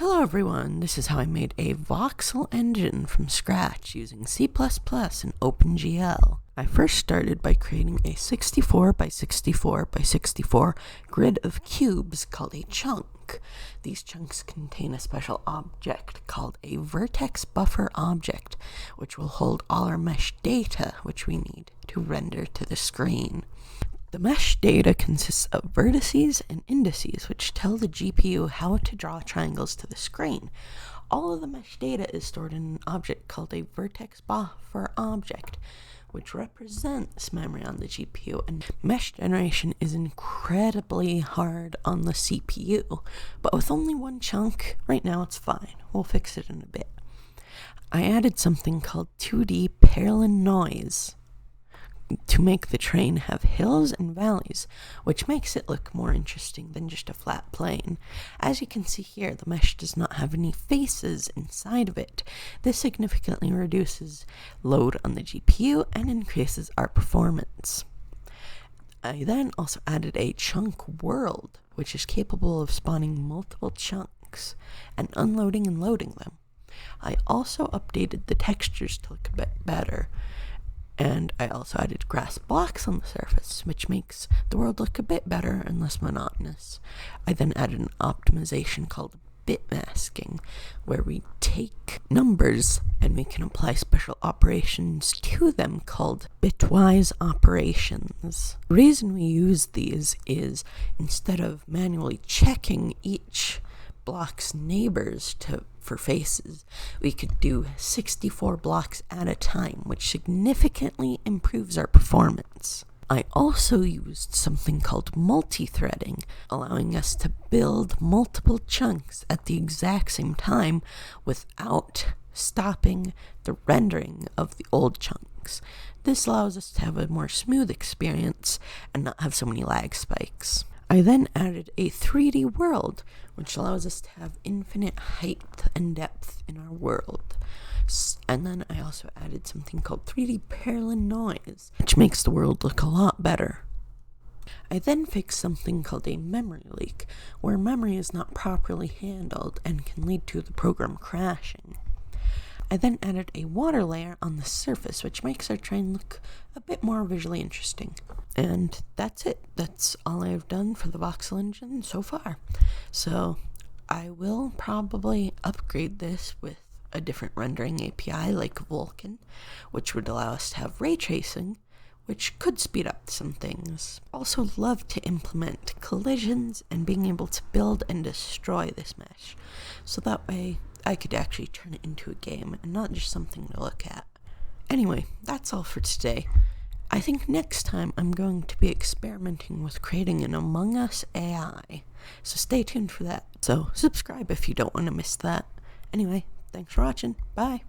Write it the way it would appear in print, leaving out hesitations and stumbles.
Hello everyone, this is how I made a voxel engine from scratch using C++ and OpenGL. I first started by creating a 64 by 64 by 64 grid of cubes called a chunk. These chunks contain a special object called a vertex buffer object, which will hold all our mesh data which we need to render to the screen. The mesh data consists of vertices and indices, which tell the GPU how to draw triangles to the screen. All of the mesh data is stored in an object called a vertex buffer object, which represents memory on the GPU, and mesh generation is incredibly hard on the CPU, but with only one chunk, right now it's fine. We'll fix it in a bit. I added something called 2D parallel noise to make the train have hills and valleys, which makes it look more interesting than just a flat plane. As you can see here, the mesh does not have any faces inside of it. This significantly reduces load on the GPU and increases our performance. I then also added a chunk world, which is capable of spawning multiple chunks and unloading and loading them. I also updated the textures to look a bit better. And I also added grass blocks on the surface, which makes the world look a bit better and less monotonous. I then added an optimization called bit masking, where we take numbers and we can apply special operations to them called bitwise operations. The reason we use these is instead of manually checking each block's neighbors for faces, we could do 64 blocks at a time, which significantly improves our performance. I also used something called multi-threading, allowing us to build multiple chunks at the exact same time without stopping the rendering of the old chunks. This allows us to have a more smooth experience and not have so many lag spikes. I then added a 3D world, which allows us to have infinite height and depth in our world. And then I also added something called 3D parallel noise, which makes the world look a lot better. I then fixed something called a memory leak, where memory is not properly handled and can lead to the program crashing. I then added a water layer on the surface, which makes our train look a bit more visually interesting. And that's it. That's all I've done for the voxel engine so far. So I will probably upgrade this with a different rendering API like Vulkan, which would allow us to have ray tracing, which could speed up some things. Also love to implement collisions and being able to build and destroy this mesh, so that way I could actually turn it into a game and not just something to look at. Anyway, that's all for today. I think next time I'm going to be experimenting with creating an Among Us AI, so stay tuned for that. So subscribe if you don't want to miss that. Anyway, thanks for watching. Bye.